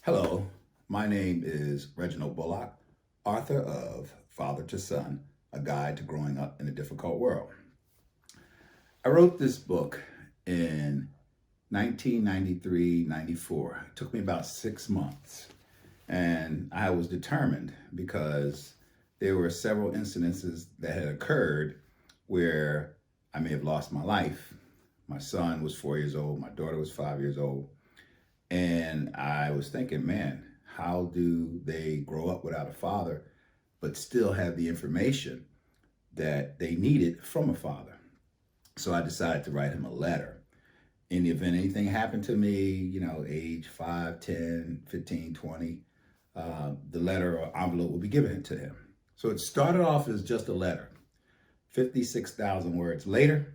Hello, my name is Reginald Bullock, author of Father to Son, A Guide to Growing Up in a Difficult World. I wrote this book in 1993-94. It took me about 6 months, and I was determined because there were several incidences that had occurred where I may have lost my life. My son was 4 years old, my daughter was 5 years old. And I was thinking, man, how do they grow up without a father, but still have the information that they needed from a father? So I decided to write him a letter. In the event anything happened to me, age 5, 10, 15, 20, the letter or envelope will be given to him. So it started off as just a letter. 56,000 words later,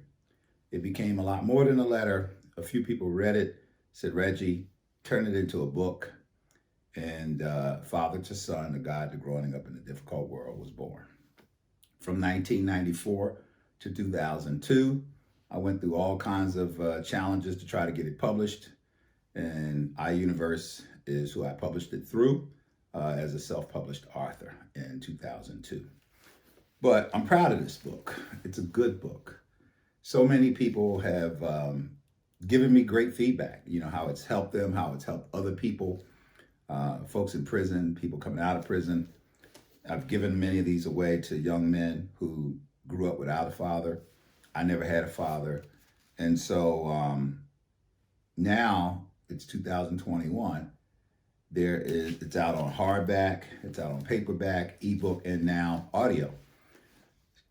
it became a lot more than a letter. A few people read it, said, Reggie, turn it into a book, and Father to Son, A Guide to Growing Up in a Difficult World was born. From 1994 to 2002, I went through all kinds of challenges to try to get it published, and iUniverse is who I published it through as a self-published author in 2002. But I'm proud of this book. It's a good book. So many people have given me great feedback, how it's helped them, how it's helped other people, folks in prison, people coming out of prison. I've given many of these away to young men who grew up without a father. I never had a father. And so now it's 2021. It's out on hardback, it's out on paperback, ebook, and now audio.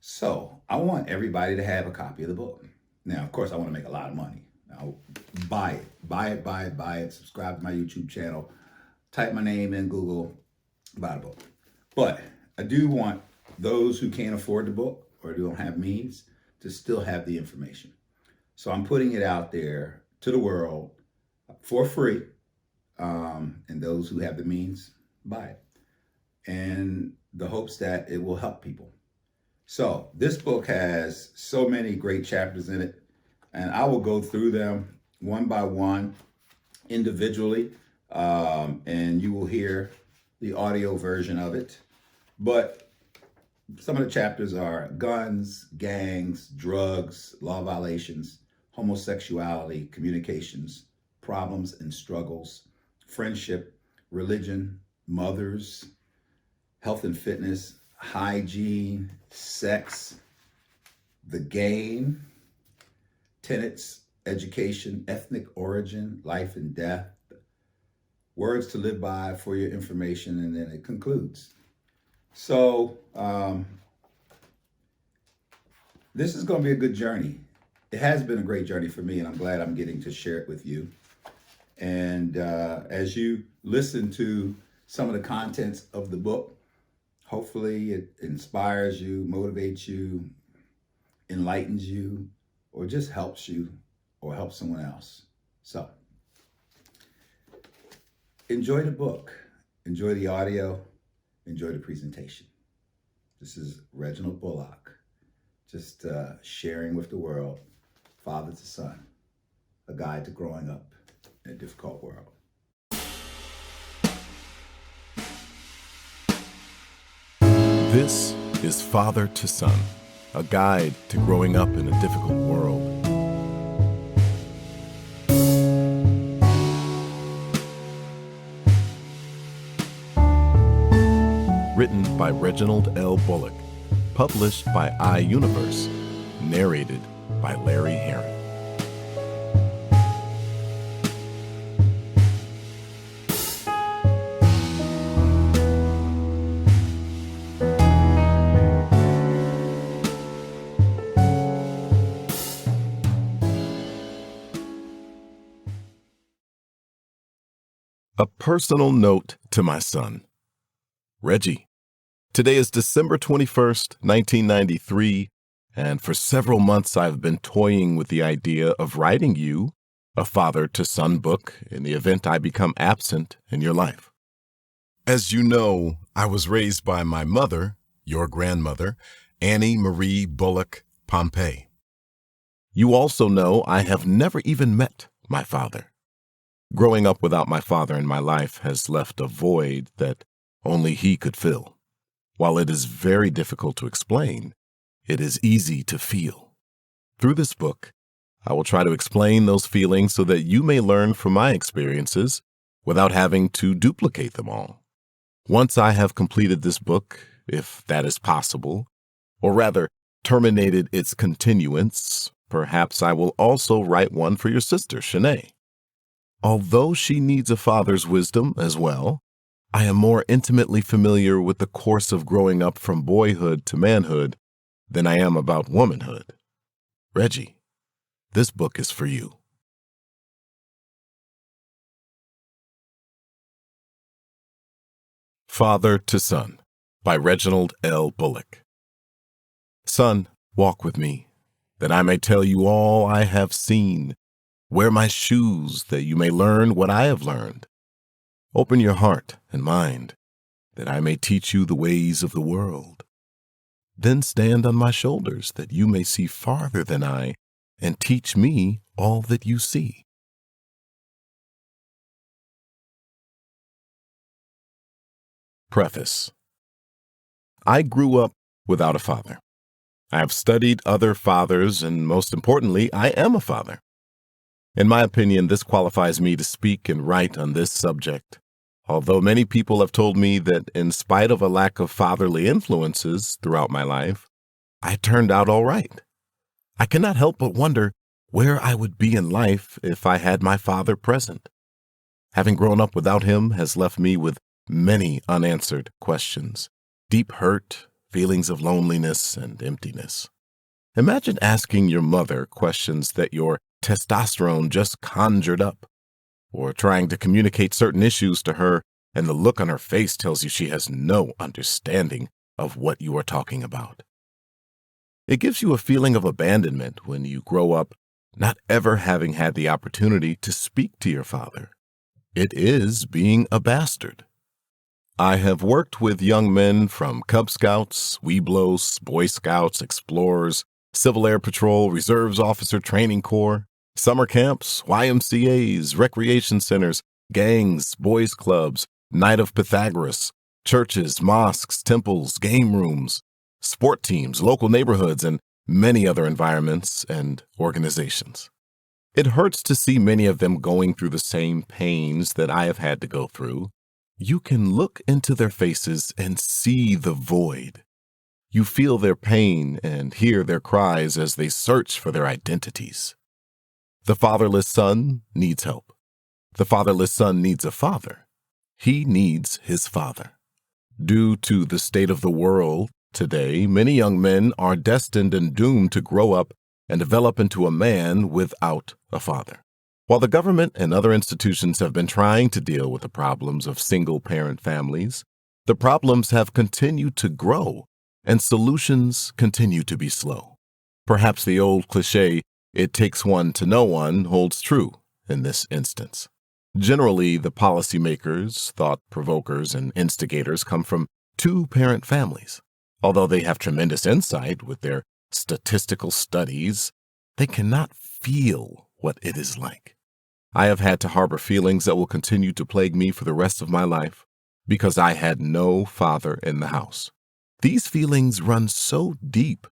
So I want everybody to have a copy of the book. Now, of course, I want to make a lot of money. Now, buy it, subscribe to my YouTube channel, type my name in Google, buy the book. But I do want those who can't afford the book or don't have means to still have the information. So I'm putting it out there to the world for free. And those who have the means, buy it. And the hopes that it will help people. So this book has so many great chapters in it, and I will go through them one by one, individually, and you will hear the audio version of it. But some of the chapters are guns, gangs, drugs, law violations, homosexuality, communications, problems and struggles, friendship, religion, mothers, health and fitness, hygiene, sex, the game, tenets, education, ethnic origin, life and death, words to live by for your information, and then it concludes. So this is going to be a good journey. It has been a great journey for me, and I'm glad I'm getting to share it with you. And as you listen to some of the contents of the book, hopefully it inspires you, motivates you, enlightens you, or just helps you or helps someone else. So enjoy the book, enjoy the audio, enjoy the presentation. This is Reginald Bullock, just sharing with the world, Father to Son, A Guide to Growing Up in a Difficult World. This is Father to Son, a guide to growing up in a difficult world. Written by Reginald L. Bullock, published by iUniverse, narrated by Larry Herron. A personal note to my son. Reggie, today is December 21st, 1993, and for several months I've been toying with the idea of writing you a father-to-son book in the event I become absent in your life. As you know, I was raised by my mother, your grandmother, Annie Marie Bullock Pompey. You also know I have never even met my father. Growing up without my father in my life has left a void that only he could fill. While it is very difficult to explain, it is easy to feel. Through this book, I will try to explain those feelings so that you may learn from my experiences without having to duplicate them all. Once I have completed this book, if that is possible, or rather terminated its continuance, perhaps I will also write one for your sister, Shanae. Although she needs a father's wisdom as well, I am more intimately familiar with the course of growing up from boyhood to manhood than I am about womanhood. Reggie, this book is for you. Father to Son by Reginald L. Bullock. Son, walk with me, that I may tell you all I have seen. Wear my shoes, that you may learn what I have learned. Open your heart and mind, that I may teach you the ways of the world. Then stand on my shoulders, that you may see farther than I, and teach me all that you see. Preface. I grew up without a father. I have studied other fathers, and most importantly, I am a father. In my opinion, this qualifies me to speak and write on this subject, although many people have told me that in spite of a lack of fatherly influences throughout my life, I turned out all right. I cannot help but wonder where I would be in life if I had my father present. Having grown up without him has left me with many unanswered questions, deep hurt, feelings of loneliness and emptiness. Imagine asking your mother questions that your testosterone just conjured up, or trying to communicate certain issues to her, and the look on her face tells you she has no understanding of what you are talking about. It gives you a feeling of abandonment when you grow up not ever having had the opportunity to speak to your father. It is being a bastard. I have worked with young men from Cub Scouts, Webelos, Boy Scouts, Explorers, Civil Air Patrol, Reserves Officer Training Corps, summer camps, YMCAs, recreation centers, gangs, boys clubs, Night of Pythagoras, churches, mosques, temples, game rooms, sport teams, local neighborhoods, and many other environments and organizations. It hurts to see many of them going through the same pains that I have had to go through. You can look into their faces and see the void. You feel their pain and hear their cries as they search for their identities. The fatherless son needs help. The fatherless son needs a father. He needs his father. Due to the state of the world today, many young men are destined and doomed to grow up and develop into a man without a father. While the government and other institutions have been trying to deal with the problems of single-parent families, the problems have continued to grow and solutions continue to be slow. Perhaps the old cliché, "It takes one to know one," holds true in this instance. Generally, the policymakers, thought-provokers, and instigators come from two-parent families. Although they have tremendous insight with their statistical studies, they cannot feel what it is like. I have had to harbor feelings that will continue to plague me for the rest of my life because I had no father in the house. These feelings run so deep,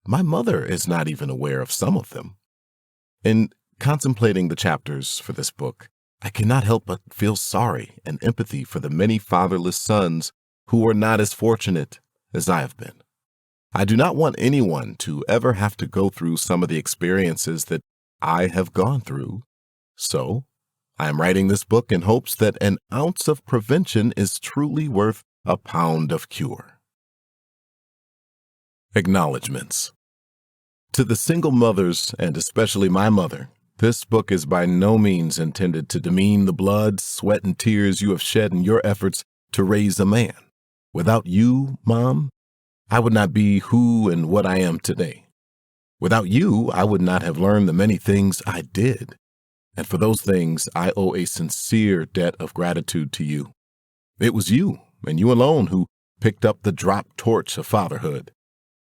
my mother is not even aware of some of them. In contemplating the chapters for this book, I cannot help but feel sorry and empathy for the many fatherless sons who are not as fortunate as I have been. I do not want anyone to ever have to go through some of the experiences that I have gone through. So, I am writing this book in hopes that an ounce of prevention is truly worth a pound of cure. Acknowledgements. To the single mothers, and especially my mother, this book is by no means intended to demean the blood, sweat, and tears you have shed in your efforts to raise a man. Without you, Mom, I would not be who and what I am today. Without you, I would not have learned the many things I did. And for those things, I owe a sincere debt of gratitude to you. It was you, and you alone, who picked up the dropped torch of fatherhood,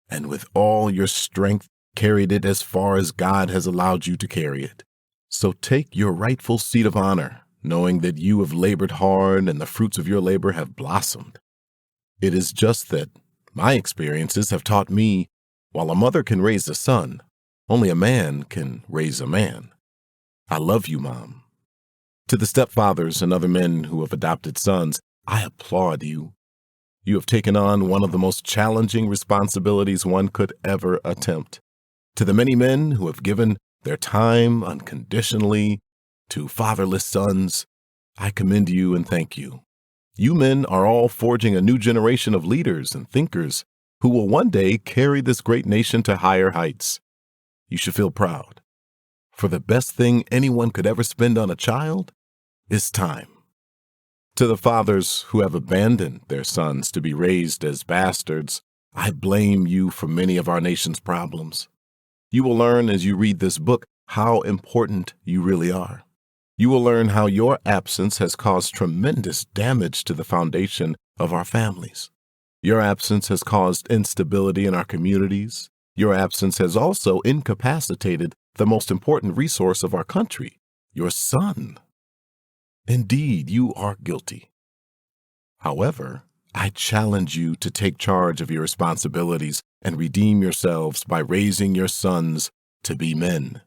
and with all your strength carried it as far as God has allowed you to carry it. So take your rightful seat of honor knowing that you have labored hard and the fruits of your labor have blossomed. It is just that my experiences have taught me, while a mother can raise a son, only a man can raise a man. I love you, Mom. To the stepfathers and other men who have adopted sons, I applaud you. You have taken on one of the most challenging responsibilities one could ever attempt. To the many men who have given their time unconditionally to fatherless sons, I commend you and thank you. You men are all forging a new generation of leaders and thinkers who will one day carry this great nation to higher heights. You should feel proud. For the best thing anyone could ever spend on a child is time. To the fathers who have abandoned their sons to be raised as bastards, I blame you for many of our nation's problems. You will learn as you read this book how important you really are. You will learn how your absence has caused tremendous damage to the foundation of our families. Your absence has caused instability in our communities. Your absence has also incapacitated the most important resource of our country, your son. Indeed, you are guilty. However, I challenge you to take charge of your responsibilities and redeem yourselves by raising your sons to be men.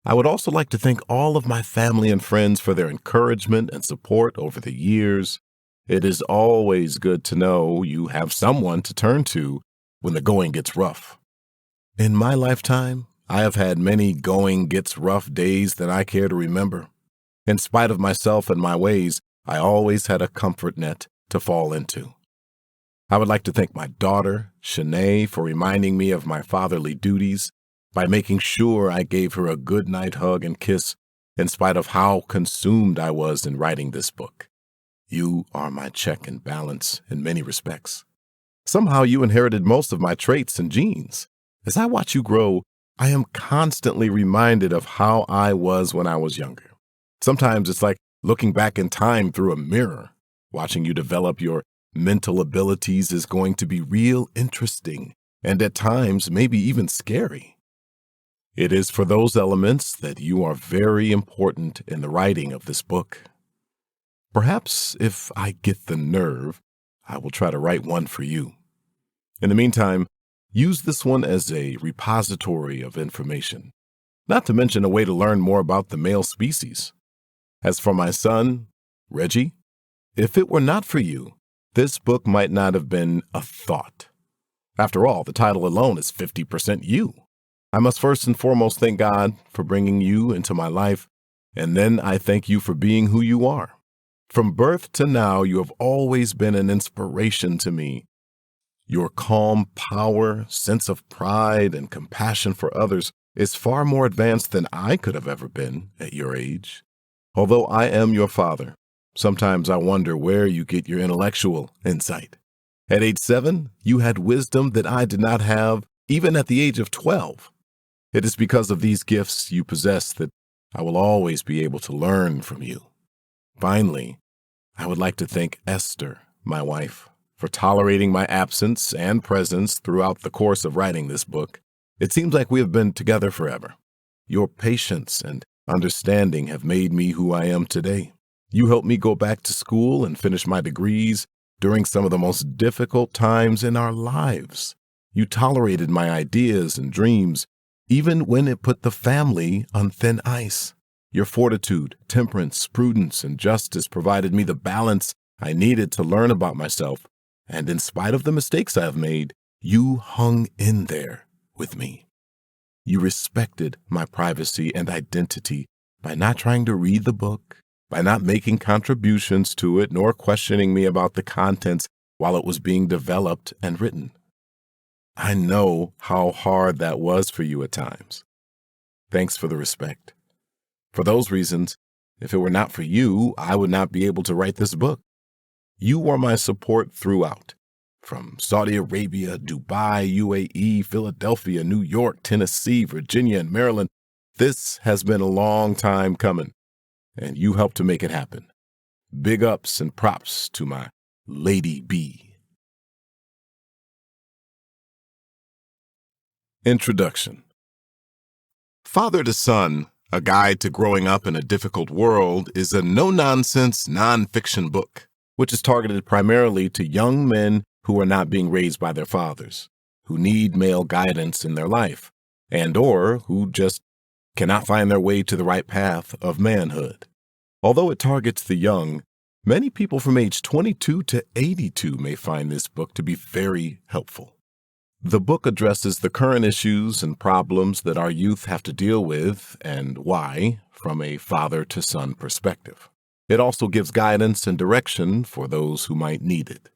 I would also like to thank all of my family and friends for their encouragement and support over the years. It is always good to know you have someone to turn to when the going gets rough. In my lifetime, I have had many going gets rough days that I care to remember. In spite of myself and my ways, I always had a comfort net to fall into. I would like to thank my daughter, Shanae, for reminding me of my fatherly duties by making sure I gave her a good night hug and kiss in spite of how consumed I was in writing this book. You are my check and balance in many respects. Somehow you inherited most of my traits and genes. As I watch you grow, I am constantly reminded of how I was when I was younger. Sometimes it's like looking back in time through a mirror. Watching you develop your mental abilities is going to be real interesting and at times maybe even scary. It is for those elements that you are very important in the writing of this book. Perhaps if I get the nerve, I will try to write one for you. In the meantime, use this one as a repository of information, not to mention a way to learn more about the male species. As for my son, Reggie, if it were not for you, this book might not have been a thought. After all, the title alone is 50% you. I must first and foremost thank God for bringing you into my life, and then I thank you for being who you are. From birth to now, you have always been an inspiration to me. Your calm power, sense of pride, and compassion for others is far more advanced than I could have ever been at your age. Although I am your father, sometimes I wonder where you get your intellectual insight. At age 7, you had wisdom that I did not have even at the age of 12. It is because of these gifts you possess that I will always be able to learn from you. Finally, I would like to thank Esther, my wife, for tolerating my absence and presence throughout the course of writing this book. It seems like we have been together forever. Your patience and understanding have made me who I am today. You helped me go back to school and finish my degrees during some of the most difficult times in our lives. You tolerated my ideas and dreams, even when it put the family on thin ice. Your fortitude, temperance, prudence, and justice provided me the balance I needed to learn about myself, and in spite of the mistakes I have made, you hung in there with me. You respected my privacy and identity by not trying to read the book, by not making contributions to it, nor questioning me about the contents while it was being developed and written. I know how hard that was for you at times. Thanks for the respect. For those reasons, if it were not for you, I would not be able to write this book. You were my support throughout. From Saudi Arabia, Dubai, UAE, Philadelphia, New York, Tennessee, Virginia, and Maryland, this has been a long time coming, and you helped to make it happen. Big ups and props to my Lady B. Introduction. Father to son, A Guide to Growing Up in a Difficult World is a no-nonsense, nonfiction book, which is targeted primarily to young men who are not being raised by their fathers, who need male guidance in their life, and/or who just cannot find their way to the right path of manhood. Although it targets the young, many people from age 22 to 82 may find this book to be very helpful. The book addresses the current issues and problems that our youth have to deal with and why, from a father-to-son perspective. It also gives guidance and direction for those who might need it.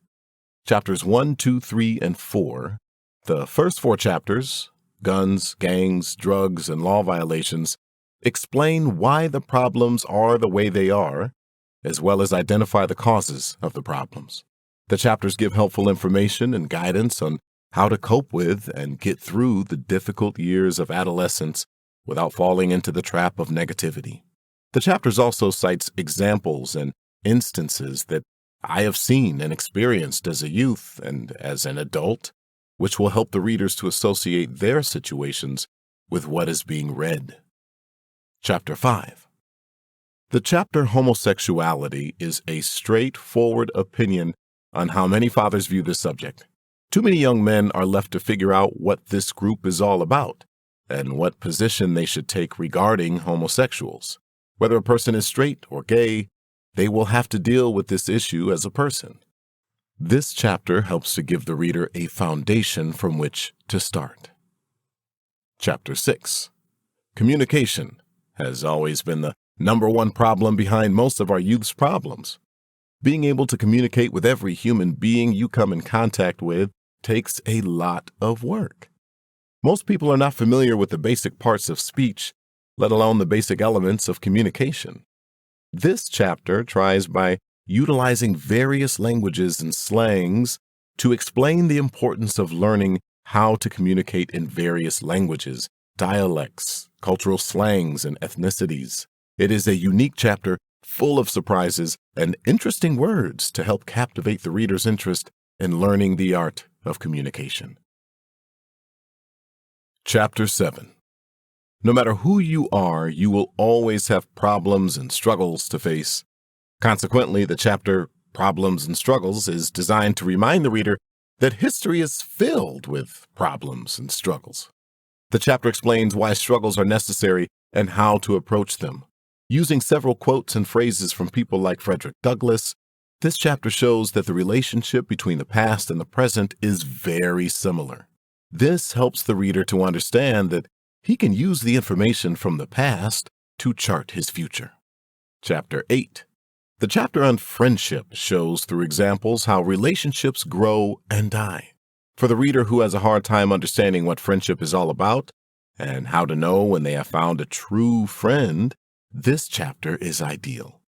Chapters 1, 2, 3, and 4, the first 4 chapters, Guns, Gangs, Drugs, and Law Violations, explain why the problems are the way they are, as well as identify the causes of the problems. The chapters give helpful information and guidance on how to cope with and get through the difficult years of adolescence without falling into the trap of negativity. The chapters also cites examples and instances that I have seen and experienced as a youth and as an adult, which will help the readers to associate their situations with what is being read. Chapter 5. The chapter Homosexuality is a straightforward opinion on how many fathers view this subject. Too many young men are left to figure out what this group is all about and what position they should take regarding homosexuals. Whether a person is straight or gay, they will have to deal with this issue as a person. This chapter helps to give the reader a foundation from which to start. Chapter 6. Communication has always been the number one problem behind most of our youth's problems. Being able to communicate with every human being you come in contact with takes a lot of work. Most people are not familiar with the basic parts of speech, let alone the basic elements of communication. This chapter tries by utilizing various languages and slangs to explain the importance of learning how to communicate in various languages, dialects, cultural slangs, and ethnicities. It is a unique chapter full of surprises and interesting words to help captivate the reader's interest in learning the art of communication. Chapter 7. No matter who you are, you will always have problems and struggles to face. Consequently, the chapter Problems and Struggles is designed to remind the reader that history is filled with problems and struggles. The chapter explains why struggles are necessary and how to approach them. Using several quotes and phrases from people like Frederick Douglass, this chapter shows that the relationship between the past and the present is very similar. This helps the reader to understand that he can use the information from the past to chart his future. Chapter 8. The chapter on friendship shows through examples how relationships grow and die. For the reader who has a hard time understanding what friendship is all about and how to know when they have found a true friend, this chapter is ideal.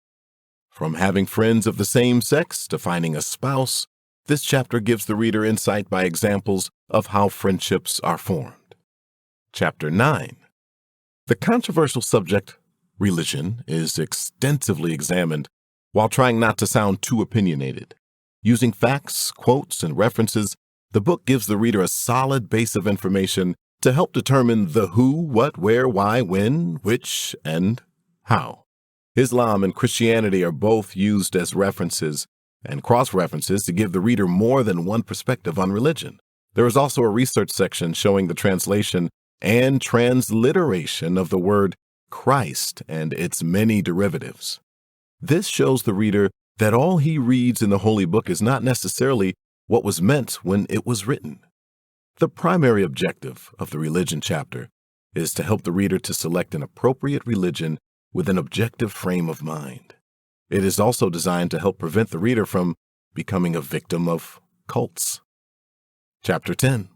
From having friends of the same sex to finding a spouse, this chapter gives the reader insight by examples of how friendships are formed. Chapter 9. The controversial subject, religion, is extensively examined while trying not to sound too opinionated. Using facts, quotes, and references, the book gives the reader a solid base of information to help determine the who, what, where, why, when, which, and how. Islam and Christianity are both used as references and cross-references to give the reader more than one perspective on religion. There is also a research section showing the translation and transliteration of the word Christ and its many derivatives. This shows the reader that all he reads in the Holy Book is not necessarily what was meant when it was written. The primary objective of the religion chapter is to help the reader to select an appropriate religion with an objective frame of mind. It is also designed to help prevent the reader from becoming a victim of cults. Chapter 10.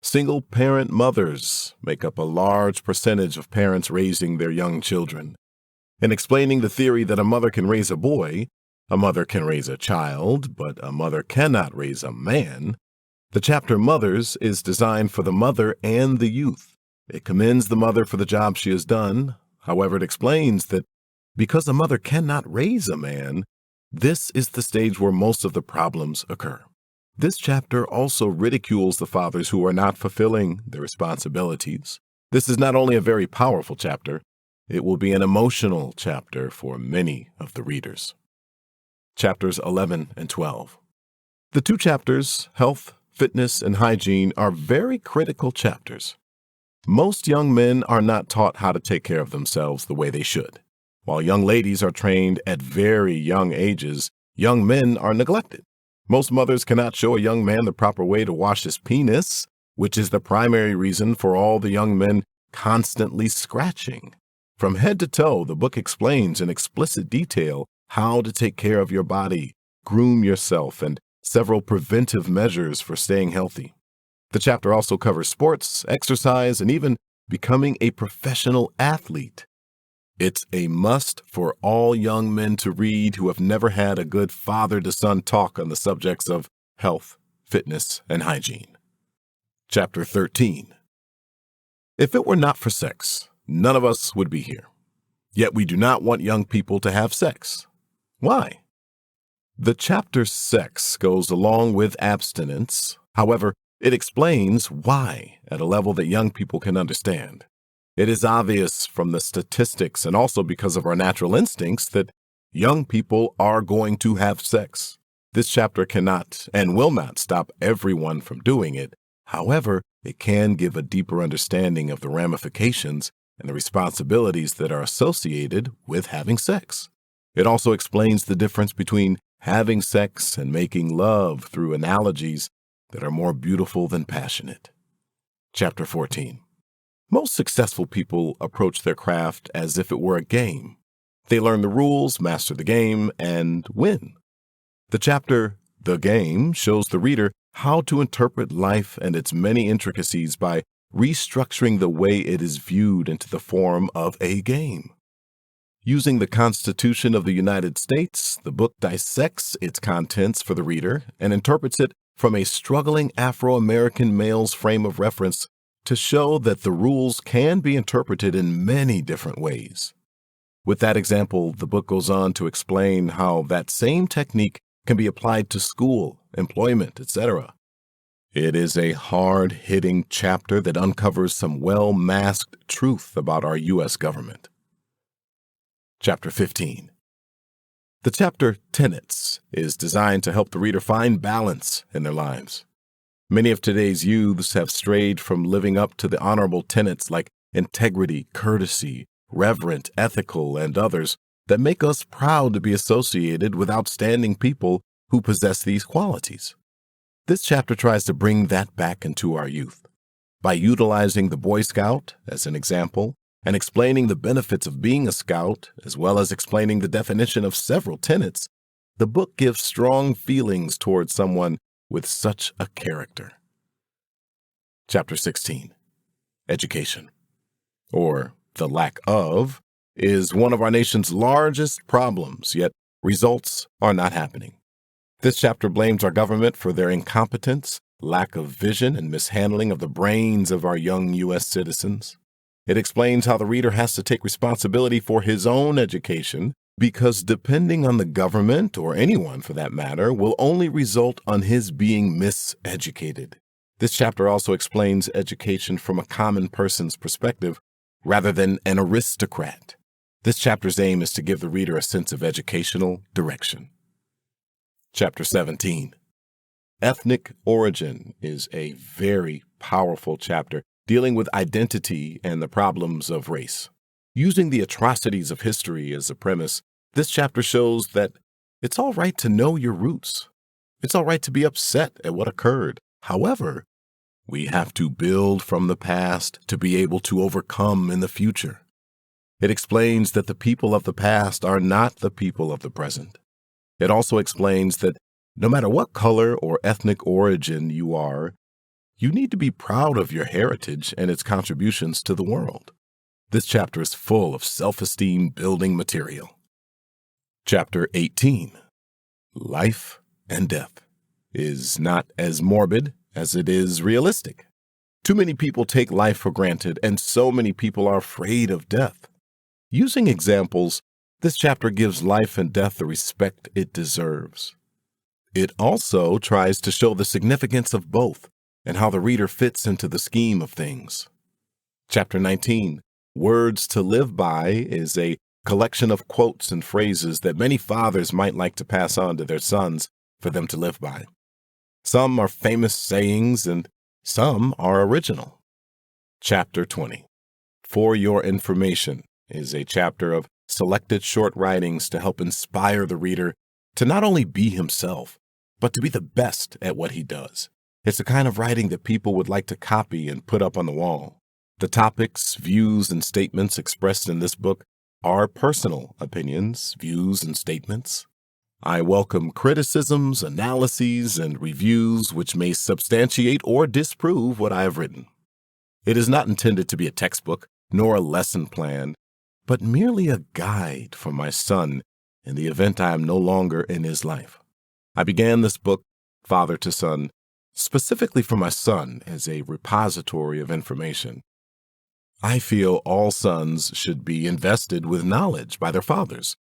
Single-parent mothers make up a large percentage of parents raising their young children. In explaining the theory that a mother can raise a boy, a mother can raise a child, but a mother cannot raise a man, the chapter Mothers is designed for the mother and the youth. It commends the mother for the job she has done. However, it explains that because a mother cannot raise a man, this is the stage where most of the problems occur. This chapter also ridicules the fathers who are not fulfilling their responsibilities. This is not only a very powerful chapter, it will be an emotional chapter for many of the readers. Chapters 11 and 12. The two chapters, Health, Fitness, and Hygiene, are very critical chapters. Most young men are not taught how to take care of themselves the way they should. While young ladies are trained at very young ages, young men are neglected. Most mothers cannot show a young man the proper way to wash his penis, which is the primary reason for all the young men constantly scratching. From head to toe, the book explains in explicit detail how to take care of your body, groom yourself, and several preventive measures for staying healthy. The chapter also covers sports, exercise, and even becoming a professional athlete. It's a must for all young men to read who have never had a good father-to-son talk on the subjects of health, fitness, and hygiene. Chapter 13. If it were not for sex, none of us would be here. Yet we do not want young people to have sex. Why? The chapter sex goes along with abstinence. However, it explains why at a level that young people can understand. It is obvious from the statistics and also because of our natural instincts that young people are going to have sex. This chapter cannot and will not stop everyone from doing it. However, it can give a deeper understanding of the ramifications and the responsibilities that are associated with having sex. It also explains the difference between having sex and making love through analogies that are more beautiful than passionate. Chapter 14. Most successful people approach their craft as if it were a game. They learn the rules, master the game, and win. The chapter, The Game, shows the reader how to interpret life and its many intricacies by restructuring the way it is viewed into the form of a game. Using the Constitution of the United States, the book dissects its contents for the reader and interprets it from a struggling Afro-American male's frame of reference to show that the rules can be interpreted in many different ways. With that example, the book goes on to explain how that same technique can be applied to school, employment, etc. It is a hard-hitting chapter that uncovers some well-masked truth about our U.S. government. Chapter 15. The chapter Tenets is designed to help the reader find balance in their lives. Many of today's youths have strayed from living up to the honorable tenets like integrity, courtesy, reverent, ethical, and others that make us proud to be associated with outstanding people who possess these qualities. This chapter tries to bring that back into our youth. By utilizing the Boy Scout as an example and explaining the benefits of being a scout, as well as explaining the definition of several tenets, the book gives strong feelings towards someone with such a character. Chapter 16. Education, or the lack of, is one of our nation's largest problems, yet results are not happening. This chapter blames our government for their incompetence, lack of vision, and mishandling of the brains of our young U.S. citizens. It explains how the reader has to take responsibility for his own education, because depending on the government, or anyone for that matter, will only result on his being miseducated. This chapter also explains education from a common person's perspective, rather than an aristocrat. This chapter's aim is to give the reader a sense of educational direction. Chapter 17. Ethnic Origin is a very powerful chapter dealing with identity and the problems of race. Using the atrocities of history as a premise, this chapter shows that it's all right to know your roots. It's all right to be upset at what occurred. However, we have to build from the past to be able to overcome in the future. It explains that the people of the past are not the people of the present. It also explains that no matter what color or ethnic origin you are, you need to be proud of your heritage and its contributions to the world. This chapter is full of self-esteem building material. Chapter 18. Life and Death is not as morbid as it is realistic. Too many people take life for granted, and so many people are afraid of death. Using examples, this chapter gives life and death the respect it deserves. It also tries to show the significance of both and how the reader fits into the scheme of things. Chapter 19 Words to Live By is a collection of quotes and phrases that many fathers might like to pass on to their sons for them to live by. Some are famous sayings and some are original. Chapter 20. For Your Information is a chapter of selected short writings to help inspire the reader to not only be himself, but to be the best at what he does. It's the kind of writing that people would like to copy and put up on the wall. The topics, views, and statements expressed in this book are personal opinions, views, and statements. I welcome criticisms, analyses, and reviews which may substantiate or disprove what I have written. It is not intended to be a textbook, nor a lesson plan, but merely a guide for my son in the event I am no longer in his life. I began this book, Father to Son, specifically for my son as a repository of information. I feel all sons should be invested with knowledge by their fathers,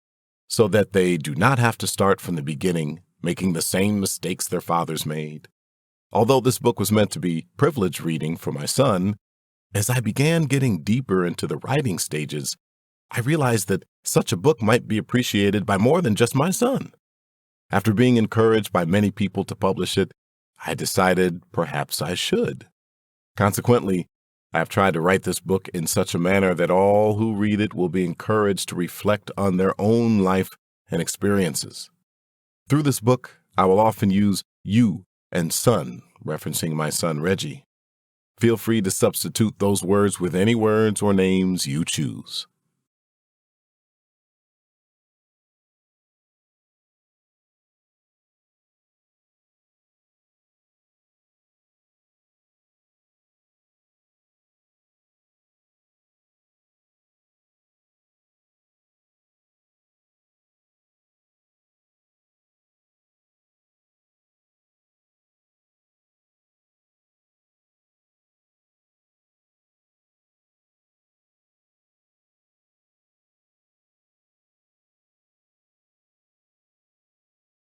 so that they do not have to start from the beginning, making the same mistakes their fathers made. Although this book was meant to be privileged reading for my son, as I began getting deeper into the writing stages, I realized that such a book might be appreciated by more than just my son. After being encouraged by many people to publish it, I decided perhaps I should. Consequently, I have tried to write this book in such a manner that all who read it will be encouraged to reflect on their own life and experiences. Through this book, I will often use you and son, referencing my son Reggie. Feel free to substitute those words with any words or names you choose.